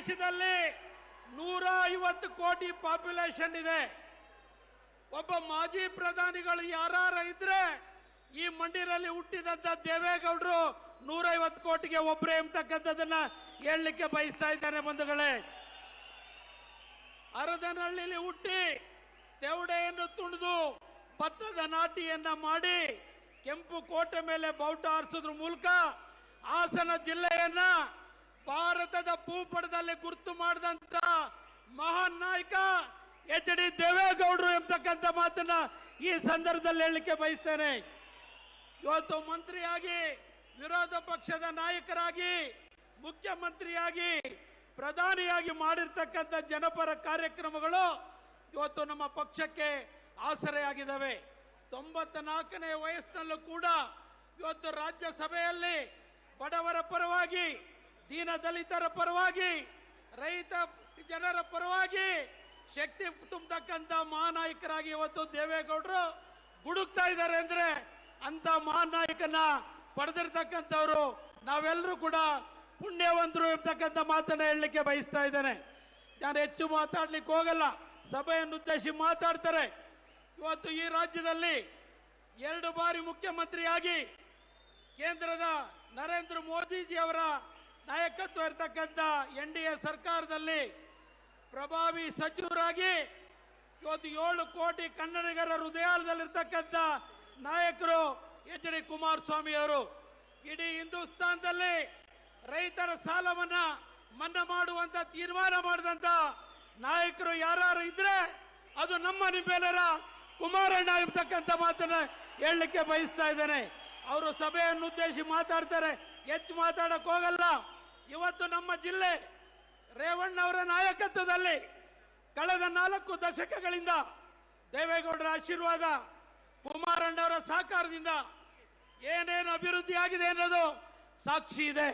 ದೇಶದಲ್ಲಿ 150 ಕೋಟಿ ಪಾಪ್ಯುಲೇಷನ್ ಇದೆ. ಒಬ್ಬ ಮಾಜಿ ಪ್ರಧಾನಿಗಳು ಯಾರು ಇದ್ರೆ ಈ ಮಂಡಿರಲ್ಲಿ ಹುಟ್ಟಿದಂತ ದೇವೇಗೌಡರು 150 ಕೋಟಿಗೆ ಒಬ್ಬರೇ ಎಂಬತಕ್ಕಂಥದ್ದನ್ನ ಹೇಳಲಿಕ್ಕೆ ಬಯಸ್ತಾ ಇದ್ದಾನೆ ಬಂಧುಗಳೇ. ಅರದನಹಳ್ಳಿಲಿ ಹುಟ್ಟಿ ತೆವಡೆಯನ್ನು ತುಣಿದು ಭತ್ತದ ನಾಟಿಯನ್ನ ಮಾಡಿ ಕೆಂಪು ಕೋಟೆ ಮೇಲೆ ಬಾವುಟ ಹಾರಿಸೋದ್ರ ಮೂಲಕ ಹಾಸನ ಜಿಲ್ಲೆಯನ್ನ ಭಾರತದ ಭೂಪಟದಲ್ಲಿ ಗುರುತು ಮಾಡಿದಂತ ಮಹಾನ್ ನಾಯಕ ಎಚ್.ಡಿ. ದೇವೇಗೌಡರು ಎಂಬತಕ್ಕಂಥ ಮಾತನ್ನ ಈ ಸಂದರ್ಭದಲ್ಲಿ ಹೇಳಲಿಕ್ಕೆ ಬಯಸ್ತೇನೆ. ಇವತ್ತು ಮಂತ್ರಿಯಾಗಿ, ವಿರೋಧ ಪಕ್ಷದ ನಾಯಕರಾಗಿ, ಮುಖ್ಯಮಂತ್ರಿಯಾಗಿ, ಪ್ರಧಾನಿಯಾಗಿ ಮಾಡಿರ್ತಕ್ಕಂಥ ಜನಪರ ಕಾರ್ಯಕ್ರಮಗಳು ಇವತ್ತು ನಮ್ಮ ಪಕ್ಷಕ್ಕೆ ಆಸರೆಯಾಗಿದ್ದಾವೆ. 94ನೇ ವಯಸ್ಸಿನಲ್ಲೂ ಕೂಡ ಇವತ್ತು ರಾಜ್ಯಸಭೆಯಲ್ಲಿ ಬಡವರ ಪರವಾಗಿ, ದೀನ ದಲಿತರ ಪರವಾಗಿ, ರೈತ ಜನರ ಪರವಾಗಿ ಶಕ್ತಿ ತುಂಬತಕ್ಕಂಥ ಮಹಾನಾಯಕರಾಗಿ ಇವತ್ತು ದೇವೇಗೌಡರು ಗುಡುಕ್ತಾ ಇದ್ದಾರೆ. ಅಂದ್ರೆ ಅಂತ ಮಹಾನಾಯಕನ ಪಡೆದಿರ್ತಕ್ಕಂಥವ್ರು ನಾವೆಲ್ಲರೂ ಕೂಡ ಪುಣ್ಯವಂತರು ಎಂಬತಕ್ಕಂಥ ಮಾತನ್ನ ಹೇಳಲಿಕ್ಕೆ ಬಯಸ್ತಾ ಇದ್ದೇನೆ. ನಾನು ಹೆಚ್ಚು ಮಾತಾಡ್ಲಿಕ್ಕೆ ಹೋಗಲ್ಲ, ಸಭೆಯನ್ನು ಉದ್ದೇಶಿಸಿ ಮಾತಾಡ್ತಾರೆ. ಇವತ್ತು ಈ ರಾಜ್ಯದಲ್ಲಿ 2 ಬಾರಿ ಮುಖ್ಯಮಂತ್ರಿಯಾಗಿ ಕೇಂದ್ರದ ನರೇಂದ್ರ ಮೋದಿಜಿ ಅವರ ನಾಯಕತ್ವ ಇರತಕ್ಕಂಥ NDA ಸರ್ಕಾರದಲ್ಲಿ ಪ್ರಭಾವಿ ಸಚಿವರಾಗಿ ಇವತ್ತು 7 ಕೋಟಿ ಕನ್ನಡಿಗರ ಹೃದಯದಲ್ಲಿರ್ತಕ್ಕಂಥ ನಾಯಕರು ಎಚ್.ಡಿ. ಕುಮಾರಸ್ವಾಮಿ ಅವರು. ಇಡೀ ಹಿಂದೂಸ್ತಾನದಲ್ಲಿ ರೈತರ ಸಾಲವನ್ನ ಮನ್ನಾ ಮಾಡುವಂತ ತೀರ್ಮಾನ ಮಾಡಿದಂತ ನಾಯಕರು ಯಾರು ಇದ್ರೆ ಅದು ನಮ್ಮ ನಿಮ್ಮೆಲ್ಲರ ಕುಮಾರಣ್ಣ ಎಂಬತಕ್ಕಂಥ ಮಾತನ್ನ ಹೇಳಲಿಕ್ಕೆ ಬಯಸ್ತಾ ಇದ್ದೇನೆ. ಅವರು ಸಭೆಯನ್ನು ಉದ್ದೇಶಿಸಿ ಮಾತಾಡ್ತಾರೆ, ಹೆಚ್ಚು ಮಾತಾಡಕ್ ಹೋಗಲ್ಲ. ಇವತ್ತು ನಮ್ಮ ಜಿಲ್ಲೆ ರೇವಣ್ಣ ಅವರ ನಾಯಕತ್ವದಲ್ಲಿ ಕಳೆದ 4 ದಶಕಗಳಿಂದ ದೇವೇಗೌಡರ ಆಶೀರ್ವಾದ, ಕುಮಾರಣ್ಣ ಅವರ ಸಹಕಾರದಿಂದ ಏನೇನು ಅಭಿವೃದ್ಧಿ ಆಗಿದೆ ಅನ್ನೋದು ಸಾಕ್ಷಿ ಇದೆ.